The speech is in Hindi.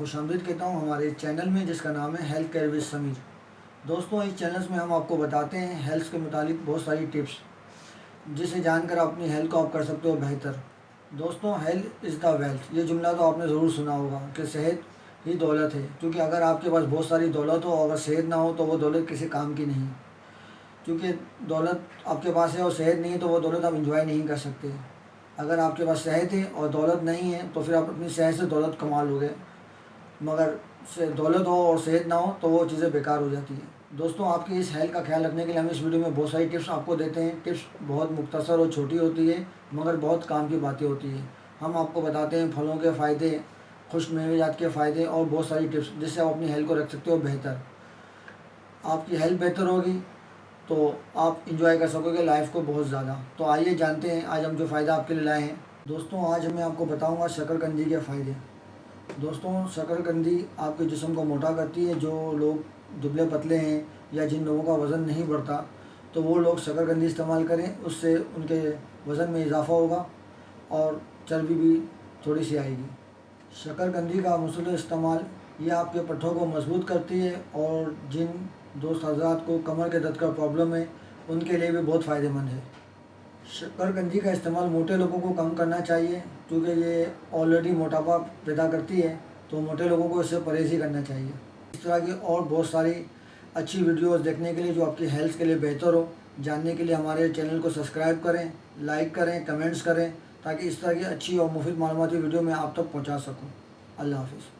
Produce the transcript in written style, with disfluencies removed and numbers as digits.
खुशामदीद कहता हूँ हमारे चैनल में, जिसका नाम है हेल्थ केयर विद समीर। दोस्तों, इस चैनल में हम आपको बताते हैं हेल्थ के मुतालिक बहुत सारी टिप्स, जिसे जानकर अपनी हेल्थ को आप कर सकते हो बेहतर। दोस्तों, हेल्थ इज़ द वेल्थ, ये जुमला तो आपने ज़रूर सुना होगा कि सेहत ही दौलत है। क्योंकि अगर आपके पास बहुत सारी दौलत हो, अगर सेहत ना हो तो वो दौलत किसी काम की नहीं। क्योंकि दौलत आपके पास है और सेहत नहीं है तो वो दौलत आप इंजॉय नहीं कर सकते। अगर आपके पास सेहत है और दौलत नहीं है तो फिर आप अपनी सेहत से दौलत कमा लोगे, मगर से दौलत हो और सेहत ना हो तो वो चीज़ें बेकार हो जाती हैं। दोस्तों, आपकी इस हेल्थ का ख्याल रखने के लिए हम इस वीडियो में बहुत सारी टिप्स आपको देते हैं। टिप्स बहुत मुख्तसर और छोटी होती है, मगर बहुत काम की बातें होती हैं। हम आपको बताते हैं फलों के फ़ायदे, खुश्क मेवेजात के फ़ायदे और बहुत सारी टिप्स, जिससे आप अपनी हेल्थ को रख सकते हो बेहतर। आपकी हेल्थ बेहतर होगी तो आप इंजॉय कर सकोगे लाइफ को बहुत ज़्यादा। तो आइए जानते हैं आज हम जो फ़ायदा आपके लिए लाए हैं। दोस्तों, आज मैं आपको बताऊंगा शकरकंदी के फ़ायदे। दोस्तों, शकरकंदी आपके जिस्म को मोटा करती है। जो लोग दुबले पतले हैं या जिन लोगों का वज़न नहीं बढ़ता, तो वो लोग शकरकंदी इस्तेमाल करें, उससे उनके वज़न में इजाफ़ा होगा और चर्बी भी थोड़ी सी आएगी। शकरकंदी का मुसल्सल इस्तेमाल ये आपके पट्ठों को मजबूत करती है और जिन दोस्त हज़रात को कमर के दर्द का प्रॉब्लम है, उनके लिए भी बहुत फ़ायदेमंद है। शकरकंदी का इस्तेमाल मोटे लोगों को कम करना चाहिए, क्योंकि ये ऑलरेडी मोटापा पैदा करती है, तो मोटे लोगों को इससे परहेज़ ही करना चाहिए। इस तरह की और बहुत सारी अच्छी वीडियोस देखने के लिए जो आपकी हेल्थ के लिए बेहतर हो, जानने के लिए हमारे चैनल को सब्सक्राइब करें, लाइक करें, कमेंट्स करें, ताकि इस तरह की अच्छी और मुफीद मालूमाती वीडियो मैं आप तक पहुँचा सकूँ। अल्लाह हाफ़िज़।